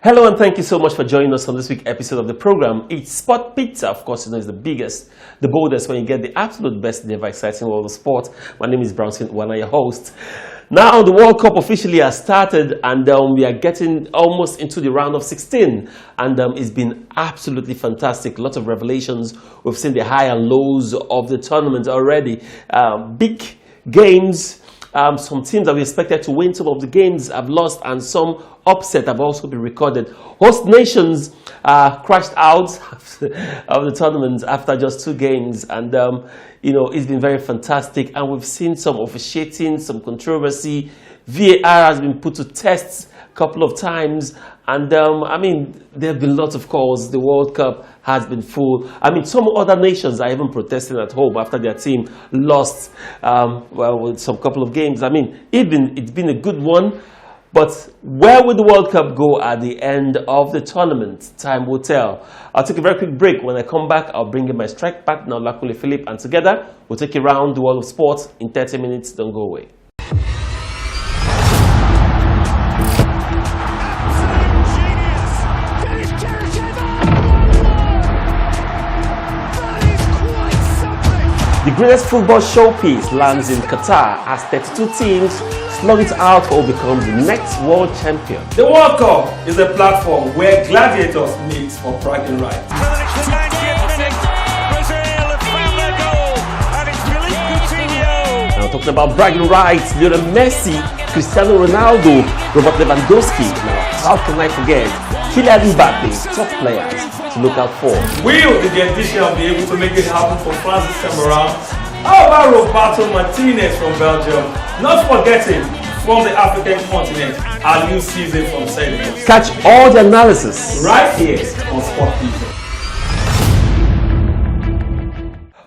Hello and thank you so much for joining us on this week's episode of the program. It's Sport Pizza, of course, it's the biggest, the boldest, when you get the absolute best in the ever-exciting world of sport. My name is Brownson, one of your hosts. Now the World Cup officially has started and we are getting almost into the round of 16 and it's been absolutely fantastic. Lots of revelations. We've seen the high and lows of the tournament already. Big games. Some teams that we expected to win some of the games have lost, and some upset have also been recorded. Host nations crashed out of the tournament after just 2 games, and it's been very fantastic. And we've seen some officiating, some controversy. VAR has been put to tests a couple of times, and there have been lots of calls. The World Cup has been full. Some other nations are even protesting at home after their team lost with some couple of games. It's been a good one, but where will the World Cup go at the end of the tournament? Time will tell. I'll take a very quick break. When I come back, I'll bring in my strike partner, Olakunle Philip, and together we'll take you around the world of sports in 30 minutes. Don't go away. The greatest football showpiece lands in Qatar as 32 teams slug it out or become the next world champion. The World Cup is a platform where gladiators meet for bragging rights. Now talking about bragging rights, Lionel Messi, Cristiano Ronaldo, Robert Lewandowski. Now how can I forget Kylian Mbappe, top players to look out for. Will the Genetian be able to make it happen for France this time around? How about Roberto Martinez from Belgium? Not forgetting, from the African continent, a new season from Senegal. Catch all the analysis right here on Sport Pizza.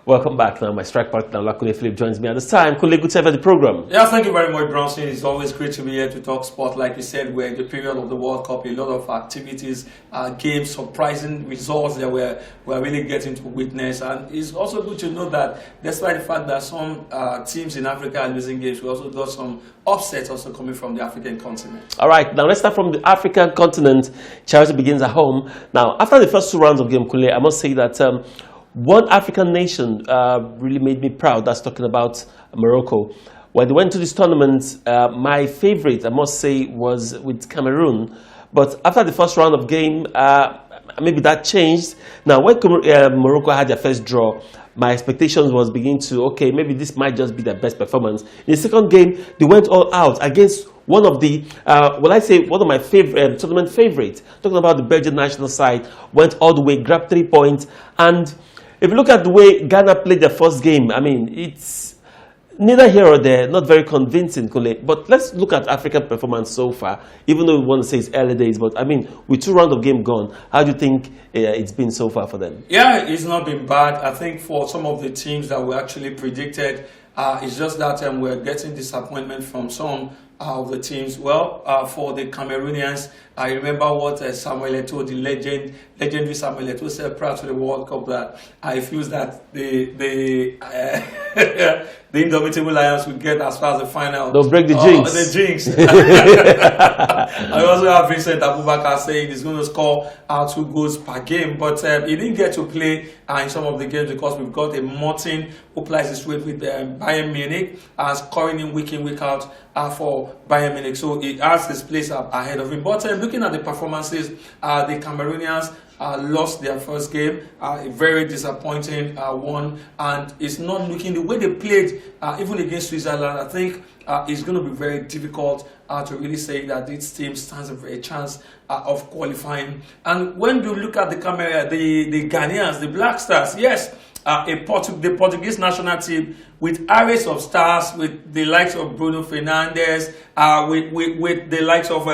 Welcome back. Now my strike partner Olakunle Philip joins me at this time. Kule, good to have you at the program. Yeah, thank you very much, Brownson. It's always great to be here to talk sport. Like you said, we're in the period of the World Cup. A lot of activities, games, surprising results that we're really getting to witness. And it's also good to know that despite the fact that some teams in Africa are losing games, we also got some upsets also coming from the African continent. All right, now let's start from the African continent. Charity begins at home. Now, after the first 2 rounds of game, Kule, I must say that one African nation really made me proud. That's talking about Morocco. When they went to this tournament, my favorite, I must say, was with Cameroon. But after the first round of game, maybe that changed. Now, when Morocco had their first draw, my expectations was beginning to, okay, maybe this might just be their best performance. In the second game, they went all out against one of the, one of my favorite tournament favorites. Talking about the Belgian national side, went all the way, grabbed 3 points, and if you look at the way Ghana played their first game, it's neither here or there, not very convincing, Kule. But let's look at African performance so far, even though we want to say it's early days. But with 2 rounds of game gone, how do you think it's been so far for them? Yeah, it's not been bad. I think for some of the teams that we actually predicted, it's just that we're getting disappointment from some of the teams. Well, for the Cameroonians, I remember what Samuel Eto'o, the legendary Samuel Eto'o, said prior to the World Cup, that I feel that the Indomitable Lions will get as far as the final. They'll break the jinx. The jinx. I also have Vincent Abubakar saying he's going to score 2 goals per game, but he didn't get to play in some of the games because we've got a Martin who plays his weight with Bayern Munich and scoring in, week out for Bayern Munich. So he has his place ahead of him. But looking at the performances, the Cameroonians lost their first game, very disappointing one, and it's not looking the way they played, even against Switzerland. I think it's going to be very difficult to really say that this team stands a chance of qualifying. And when you look at the Ghanaians, the Black Stars, yes, the Portuguese national team with arrays of stars, with the likes of Bruno Fernandes, with the likes of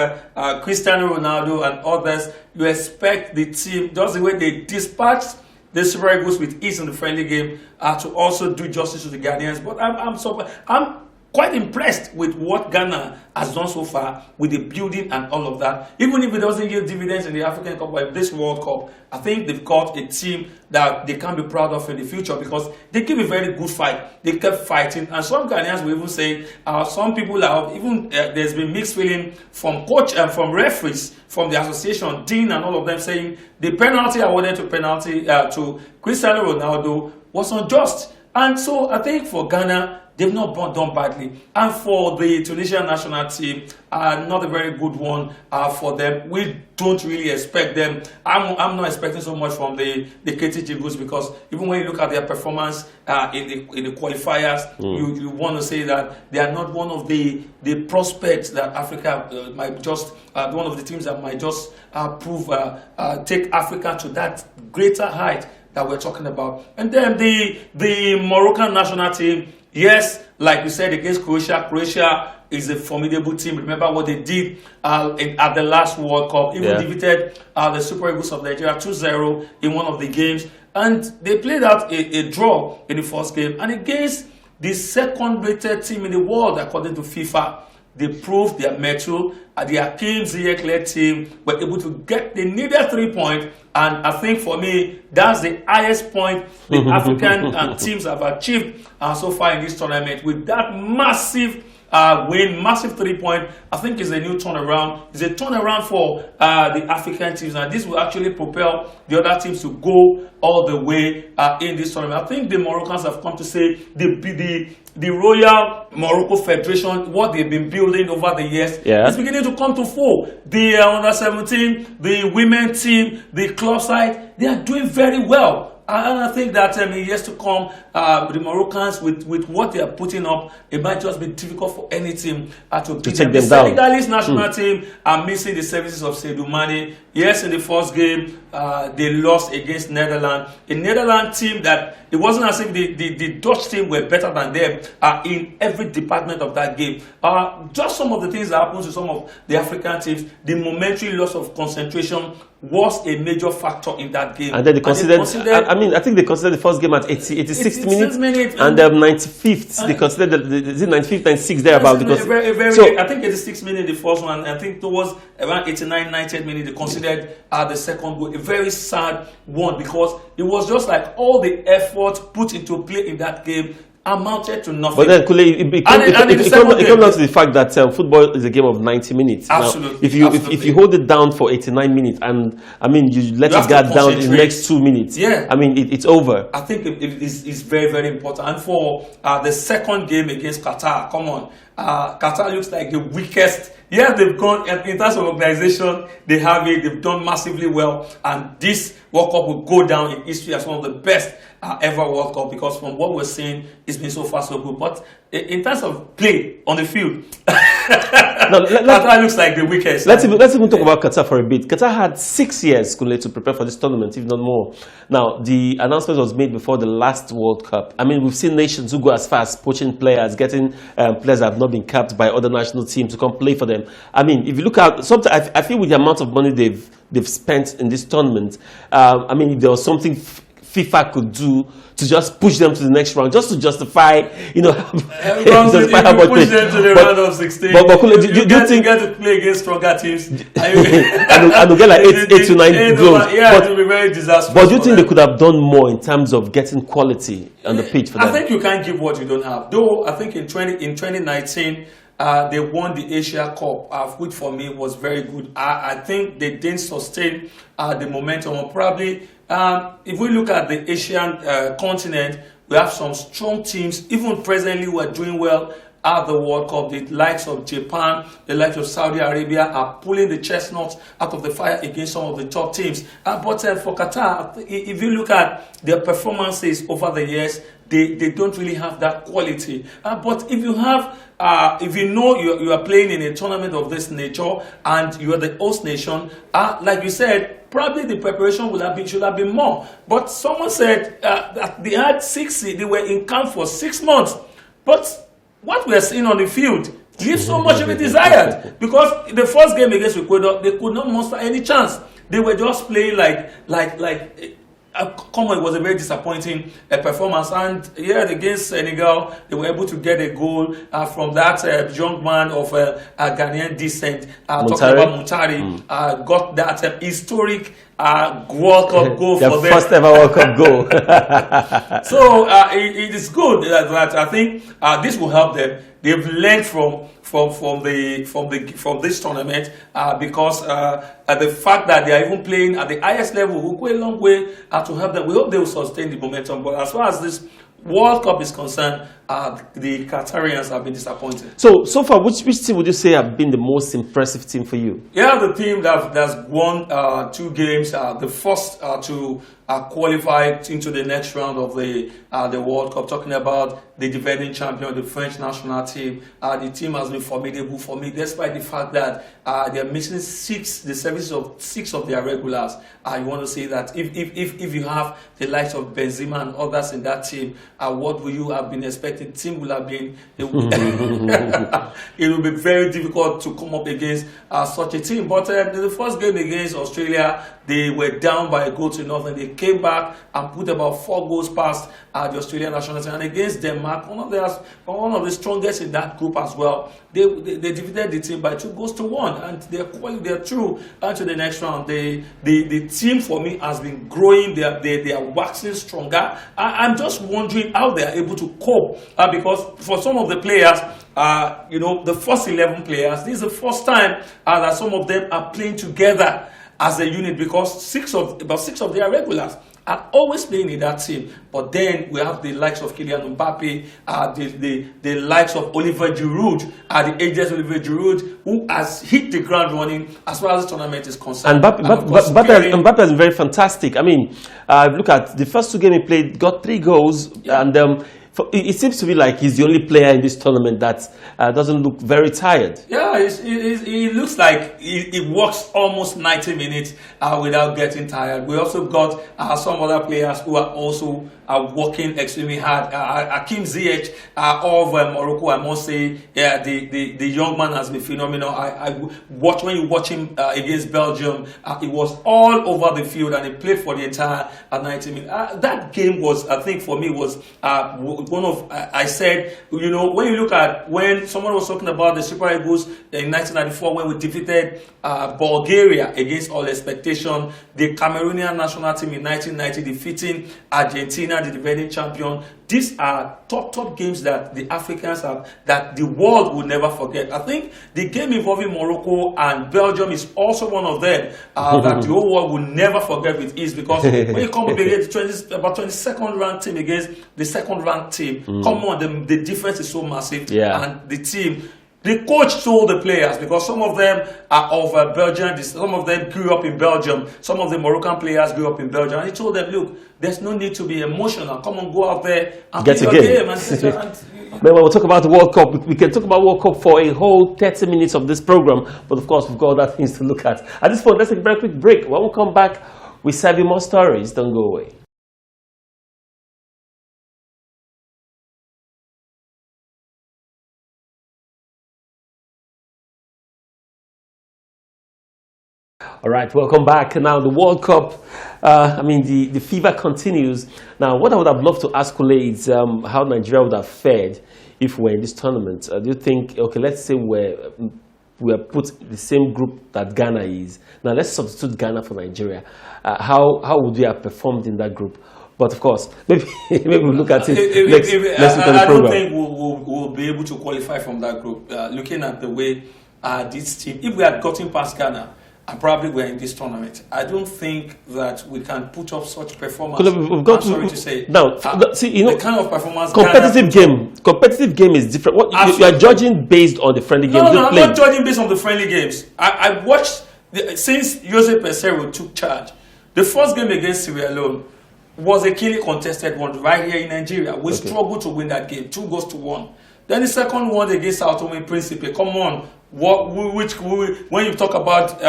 Cristiano Ronaldo and others, you expect the team, just the way they dispatched the Super Eagles with ease in the friendly game, to also do justice to the Ghanaians. But I'm quite impressed with what Ghana has done so far with the building and all of that. Even if it doesn't give dividends in the African Cup or this World Cup, I think they've got a team that they can be proud of in the future because they give a very good fight. They kept fighting, and some Ghanaians will even say, some people are even there's been mixed feeling from coach and from referees, from the association, Dean, and all of them saying the penalty awarded to Cristiano Ronaldo was unjust. And so I think for Ghana, they've not done badly. And for the Tunisian national team, not a very good one for them. We don't really expect them. I'm not expecting so much from the KT Eagles because even when you look at their performance in the qualifiers, you want to say that they are not one of the prospects that Africa might just, one of the teams that might just take Africa to that greater height that we're talking about. And then the Moroccan national team, yes, like we said against Croatia, Croatia is a formidable team. Remember what they did at the last World Cup, even defeated the Super Eagles of Nigeria 2-0 in one of the games. And they played out a draw in the first game. And against the second-rated team in the world, according to FIFA, they proved their mettle. The Hakim Ziyech-led team were able to get the needed 3 points, and I think for me that's the highest point the African teams have achieved so far in this tournament. With that massive win, massive 3 point, I think is a new turnaround. It's a turnaround for the African teams, and this will actually propel the other teams to go all the way in this tournament. I think the Moroccans have come to say the Royal Morocco Federation, what they've been building over the years, is beginning to come to full. The under 17, the women team, the club side, they are doing very well. And I think that in years to come, the Moroccans, with what they are putting up, it might just be difficult for any team to beat them. The Senegalese national team are missing the services of Sadio Mane. Yes, in the first game, they lost against Netherlands. A Netherlands team that it wasn't as if the Dutch team were better than them in every department of that game. Just some of the things that happened to some of the African teams, the momentary loss of concentration was a major factor in that game. And then they considered I think they considered the first game at 86th minute, and 95th. They considered the 95th, 96th thereabout. Because I think 86th minute the first one. I think towards around 89, 90th minute they considered the second goal. A very sad one because it was just like all the effort put into play in that game amounted to nothing. But then, Kule, it comes down to the fact that football is a game of 90 minutes. Absolutely. Now, if you hold it down for 89 minutes, and I mean you let it get down in the next 2 minutes, I mean it's over. I think it's very, very important. And for the second game against Qatar, come on, Qatar looks like the weakest. Yeah, they've gone in terms of organization. They have it. They've done massively well, and this World Cup will go down in history as one of the best ever World Cup because from what we're seeing, it's been so far so good. But in terms of play on the field, Qatar looks like the weakest. Let's even talk about Qatar for a bit. Qatar had 6 years to prepare for this tournament, if not more. Now, the announcement was made before the last World Cup. I mean, we've seen nations who go as far as poaching players, getting players that have not been capped by other national teams to come play for them. I mean, if you look at sometimes, I feel with the amount of money they've spent in this tournament, I mean, if there was something FIFA could do to just push them to the next round, just to justify, justify how much push them to the round of 16. But do you think get to play against stronger teams? and they'll get like 8 to 9 goals. Yeah, it will be very disastrous. But do you think they could have done more in terms of getting quality on the pitch for them? I think you can't give what you don't have. Though I think in 2019. They won the Asia Cup, which for me was very good. I think they didn't sustain the momentum. Or probably, if we look at the Asian continent, we have some strong teams, even presently who are doing well at the World Cup. The likes of Japan, the likes of Saudi Arabia are pulling the chestnuts out of the fire against some of the top teams. But for Qatar, if you look at their performances over the years, they don't really have that quality. But if you have, if you know you are playing in a tournament of this nature and you are the host nation, like you said, probably the preparation should have been more. But someone said that they had they were in camp for 6 months. But what we are seeing on the field leaves so much of it desired. Because the first game against Ecuador, they could not muster any chance. They were just playing like come on, it was a very disappointing performance. And yeah, against Senegal, they were able to get a goal from that young man of Ghanaian descent, talking about Muntari, got that historic World Cup goal for them. Their first ever World Cup goal. So it is good that I think this will help them. They've learned from this tournament because the fact that they are even playing at the highest level will go a long way to help them. We hope they will sustain the momentum. But as far as this World Cup is concerned, the Qatarians have been disappointed. So far, which team would you say have been the most impressive team for you? Yeah, the team that's won 2 games, the first to qualify into the next round of the World Cup. Talking about the defending champion, the French national team. The team has been formidable for me, despite the fact that they are missing the services of 6 of their regulars. You want to say that if you have the likes of Benzema and others in that team, what will you have been expecting? The team will have been. It will be very difficult to come up against such a team. But the first game against Australia, they were down by a goal to nothing. They came back and put about 4 goals past the Australian national team. And against Denmark, one of the strongest in that group as well, they defeated the team by 2-1, and they're through to the next round. The team for me has been growing. They are waxing stronger. I'm just wondering how they are able to cope because for some of the players, the first 11 players, this is the first time that some of them are playing together as a unit, because about six of their regulars are always playing in that team. But then we have the likes of Kylian Mbappe, the likes of Olivier Giroud, the ageless Olivier Giroud, who has hit the ground running as far as the tournament is concerned. And Mbappe has been very fantastic. I mean, look at the first 2 games he played, got 3 goals, and it seems to be like he's the only player in this tournament that doesn't look very tired. Yeah, he looks like he works almost 90 minutes without getting tired. We also got some other players who are also working extremely hard. Hakim Ziyech of Morocco, I must say, yeah, the young man has been phenomenal. When you watch him against Belgium, he was all over the field and he played for the entire 90 minutes. That game was, I think, for me was one of, I said, when you look at when someone was talking about the Super Eagles in 1994 when we defeated Bulgaria against all expectation, the Cameroonian national team in 1990 defeating Argentina, the defending champion. These are top games that the Africans have, that the world will never forget. I think the game involving Morocco and Belgium is also one of them that the whole world will never forget with ease, because when you come up against about 22nd ranked team against the 2nd ranked team, come on, the difference is so massive. Yeah. And the team, the coach told the players, because some of them are of Belgium, some of them grew up in Belgium, some of the Moroccan players grew up in Belgium, and he told them, look, there's no need to be emotional. Come on, go out there and get play your game. But when we talk about the World Cup, we can talk about World Cup for a whole 30 minutes of this program, but of course, we've got other things to look at. At this point, let's take a very quick break. When we come back, we serve you more stories. Don't go away. All right, welcome back. Now, the World Cup, the fever continues. Now, what I would have loved to ask Kule is how Nigeria would have fared if we were in this tournament. Do you think, okay, let's say we're put the same group that Ghana is. Now, let's substitute Ghana for Nigeria. How would we have performed in that group? But of course, maybe we'll look at it next week on the program. I don't think we'll be able to qualify from that group. Looking at the way this team, if we had gotten past Ghana, and probably we're in this tournament, I don't think that we can put up such performance. I'm sorry to say. Now, see, the kind of performance. Competitive game is different. What you are judging based on the friendly games. No, I'm not judging based on the friendly games. I watched since Jose Pesseiro took charge. The first game against Sierra Leone was a keenly contested one right here in Nigeria. We struggled to win that game, 2-1. Then the second one against Sao Tome Principe. Come on. When you talk about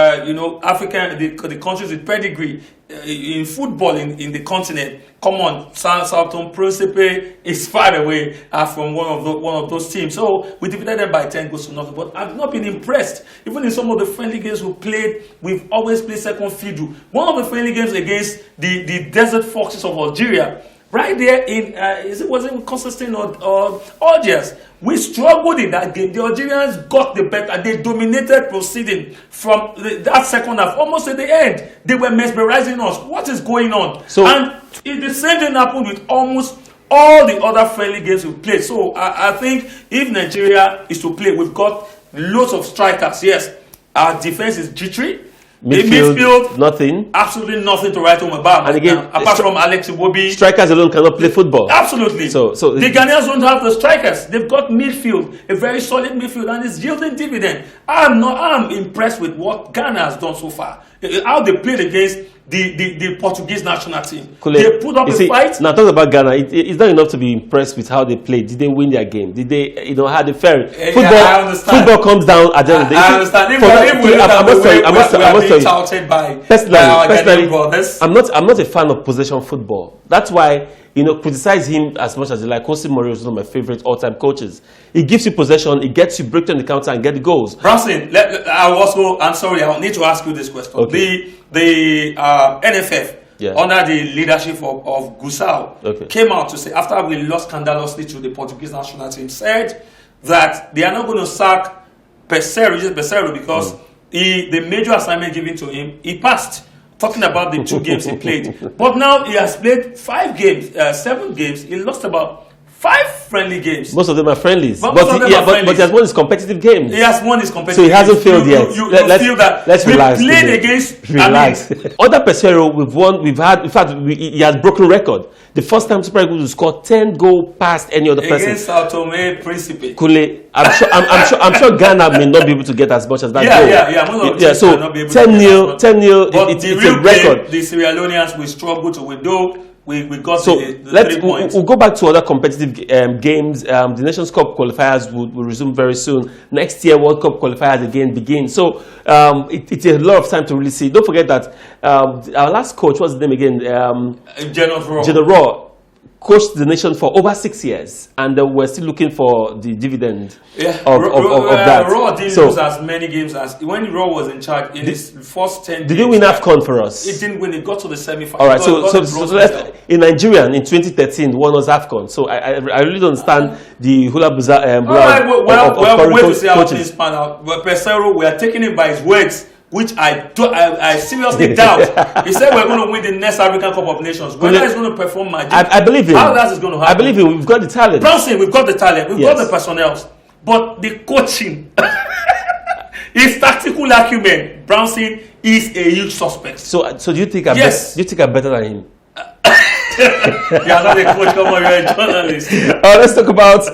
African the countries with pedigree in football in the continent, come on, Sao Tome Principe is far away from one of those teams. So we defeated them by 10 goals to nothing. But I've not been impressed. Even in some of the friendly games we played, we've always played second fiddle. One of the friendly games against the Desert Foxes of Algeria, right there in was it Consistent or Algiers? We struggled in that game. The Algerians got the better. They dominated proceeding from that second half, almost at the end. They were mesmerizing us. What is going on? And the same thing happened with almost all the other friendly games we played. So I think if Nigeria is to play, we've got lots of strikers. Yes, our defense is jittery. Midfield, nothing. Absolutely nothing to write home about. And again, apart from Alex Iwobi. Strikers alone cannot play football. Absolutely. So the Ghanaians don't have the strikers. They've got midfield, a very solid midfield, and it's yielding dividend. I'm impressed with what Ghana has done so far. How they played against the Portuguese national team. They put up a fight. Now, talking about Ghana, it's not enough to be impressed with how they played. Did they win their game? Did they, how they fared? Football comes down at the end of the day. I understand. I must tell you. Personally, I'm not a fan of possession football. That's why, criticize him as much as you like. Jose Mourinho is one of my favorite all-time coaches. He gives you possession, he gets you break on the counter and get the goals. Branson, I'm sorry, I need to ask you this question. Okay. The NFF, under the leadership of Gusau, came out to say, after we lost scandalously to the Portuguese national team, said that they are not going to sack Pesseiro because the major assignment given to him, he passed. Talking about the 2 games he played. But now he has played 7 games. He lost about 5 friendly games. Most of them are friendlies. But he has won his competitive games. He has won his competitive games. So he hasn't failed yet. You feel that let's we relax. Played against... Relax. Under Pesseiro, he has broken record. The first time Super Eagles will score 10 goals past any other person. Against Sao Tome Principe. I'm sure Ghana may not be able to get as much as that goal. So 10-0, it's a record. The Sierra Leoneans will struggle to withdraw. We got so the 3 points. We'll go back to other competitive games. The Nations Cup qualifiers will resume very soon. Next year, World Cup qualifiers again begin. So it's a lot of time to really see. Don't forget that our last coach, what's his name again? General Raw coached the nation for over 6 years, and we're still looking for the dividend of that. Raw didn't lose as many games as when Raw was in charge in his first 10 games. Did he win AFCON for us? It didn't win. It got to the semi-final. All right, so in Nigeria in 2013 won us AFCON. So I really don't understand the hula buza. Well, wait to see how things pan out. But Pesseiro, we are taking him by his words, which I seriously doubt. He said we're going to win the next African Cup of Nations. Whether he's going to perform magic, I believe him. How that is going to happen? I believe him. We've got the talent. Branson, we've got the talent. We've got the personnel. But the coaching, his tactical acumen, Branson is a huge suspect. So do you think I'm better than him? You are not a coach, come on, you're a journalist. Let's talk about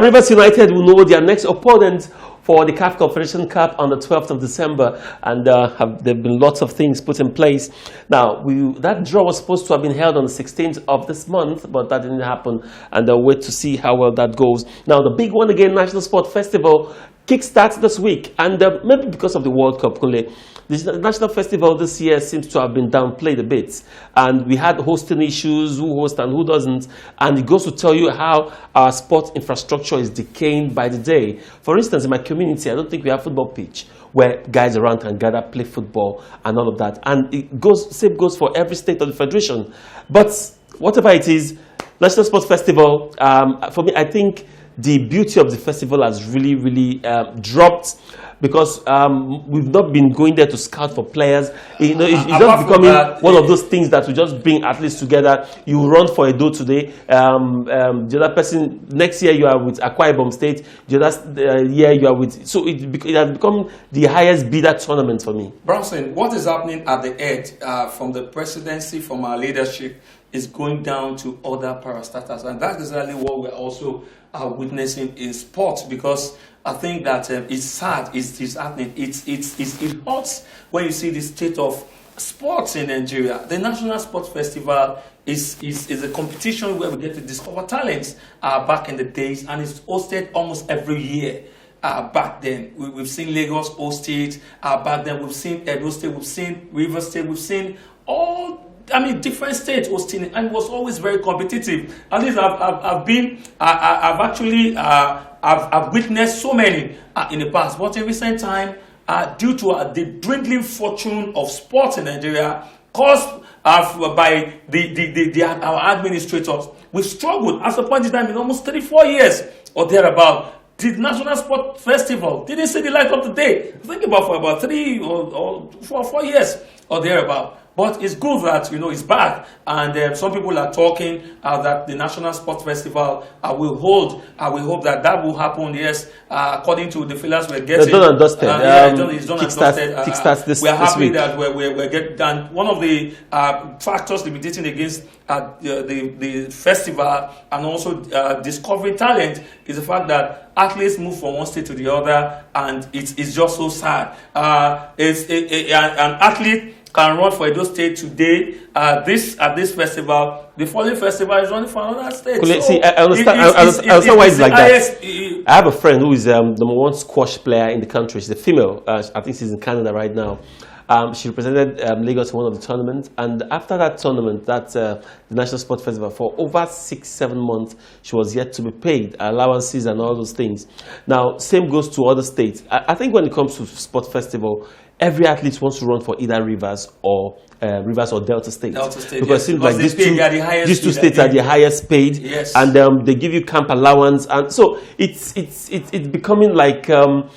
Rivers United will know their next opponent for the CAF Confederations Cup on the 12th of December, and there have been lots of things put in place. Now, that draw was supposed to have been held on the 16th of this month, but that didn't happen, and they'll wait to see how well that goes. Now, the big one again, National Sport Festival, kickstarts this week, and maybe because of the World Cup, the National Festival this year seems to have been downplayed a bit, and we had hosting issues, who hosts and who doesn't, and it goes to tell you how our sport infrastructure is decaying by the day. For instance, in my community, I don't think we have a football pitch where guys around can gather, play football, and all of that. And same goes for every state of the federation. But whatever it is, National Sports Festival, for me, I think the beauty of the festival has really dropped, because we've not been going there to scout for players. It's just becoming one of those things that we just bring athletes together. You run for a dough today. The other person, next year you are with Akwa Ibom State. The other year you are with... So it has become the highest bidder tournament for me. Branson, what is happening at the edge from the presidency, from our leadership, is going down to other parastatals. And that's exactly what we're also witnessing in sports, because I think that it's sad, it's happening. It hurts when you see the state of sports in Nigeria. The National Sports Festival is a competition where we get to discover talents back in the days, and it's hosted almost every year. Back then, we've seen Lagos host it. Back then, we've seen Edo State, we've seen River State, we've seen different states hosting it, and it was always very competitive. At least I've witnessed so many in the past, but in recent time, due to the dwindling fortune of sports in Nigeria, caused by our administrators, we've struggled at a point in time in almost 34 years or thereabout. The National Sport Festival didn't see the light of the day. Think about for about 3 or 4 years or thereabout. But it's good that it's back, and some people are talking that the National Sports Festival will hold. We hope that will happen. Yes, according to the fillers we're getting. It's done and dusted. It's done and dusted. Kickstarts this we're happy week. that we're getting done. One of the factors limiting against the festival and also discovering talent is the fact that athletes move from one state to the other, and it's just so sad. An athlete can run for Edo State today at this festival. The following festival is running for another state. See, I understand why it's like that. I have a friend who is number 1 squash player in the country. She's a female. I think she's in Canada right now. She represented Lagos in one of the tournaments, and after that tournament, the National Sports Festival, for over 6-7 months, she was yet to be paid allowances and all those things. Now, same goes to other states. I think when it comes to sport festival, every athlete wants to run for either Rivers or Delta State. Because it seems like these two states are the highest paid, yes. And they give you camp allowance, and so it's becoming like a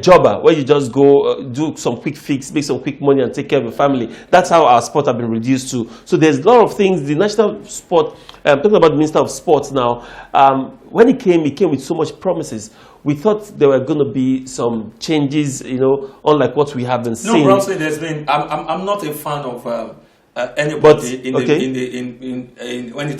jobber where you just go do some quick fix, make some quick money, and take care of your family. That's how our sport have been reduced to. So there's a lot of things. The national sport, talking about the Minister of Sports now, when he came with so much promises. We thought there were going to be some changes, unlike what we have been seeing. No, Bronson, there's been. I'm not a fan of anybody when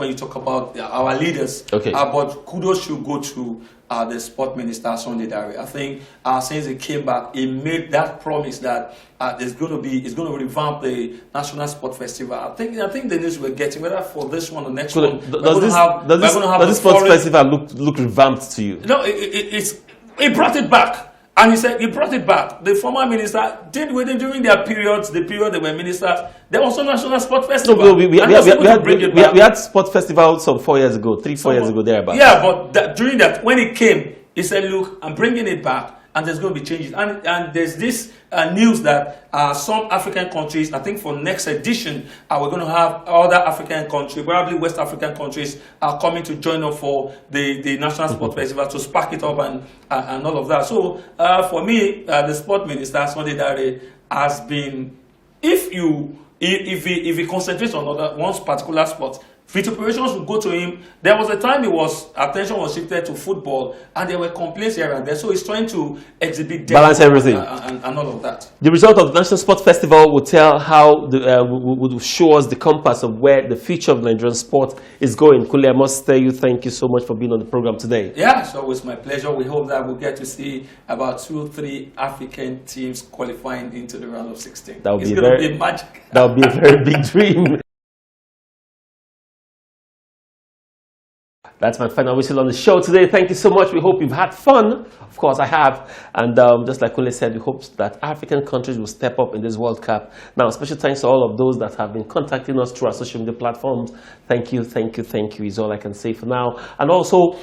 you talk about our leaders. Okay. But kudos should go to the sport minister Sunday Dare. I think since he came back, he made that promise that it's going to revamp the National Sport Festival. I think the news we're getting, whether for this one or next one, does this sports festival look revamped to you? No, he brought it back. And he said he brought it back. The former minister did with it during their periods, the period they were ministers. There was a National Sport Festival. No, we had Sport Festival some 4 years ago, 4 years ago, thereabout. Yeah, but during that, when it came, he said, look, I'm bringing it back, and there's going to be changes. And there's this news that some African countries, I think for next edition, we're going to have other African countries, probably West African countries, are coming to join up for the National Sport Festival to spark it up and all of that. So for me, the sport minister, Sunday Dare, has been, if he concentrates on one particular sport, Operations would go to him. There was a time attention was shifted to football, and there were complaints here and there. So he's trying to exhibit balance everything and all of that. The result of the National Sports Festival will tell how would show us the compass of where the future of Nigerian sport is going. Kule, I must tell you, thank you so much for being on the program today. Yeah, it's always my pleasure. We hope that we'll get to see about 2-3 African teams qualifying into the round of 16. That would be magic. That would be a very big dream. That's my final whistle on the show today. Thank you so much. We hope you've had fun. Of course, I have. And just like Kule said, we hope that African countries will step up in this World Cup. Now, special thanks to all of those that have been contacting us through our social media platforms. Thank you, thank you, thank you is all I can say for now. And also,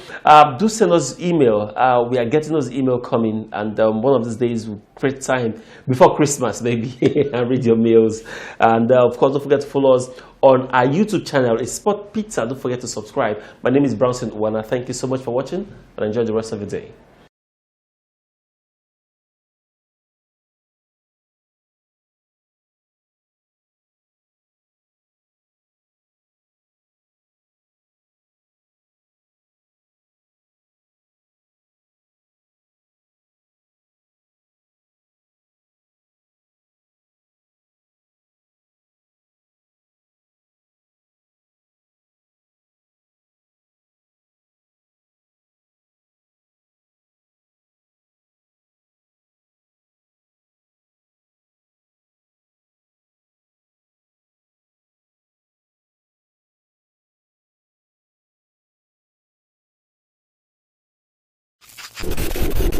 do send us email. We are getting those email coming. And one of these days, we'll create time before Christmas, maybe, and read your mails. And of course, don't forget to follow us on our YouTube channel, it's Sport Pizza. Don't forget to subscribe. My name is Brownson Wana. Thank you so much for watching, and enjoy the rest of your day. you.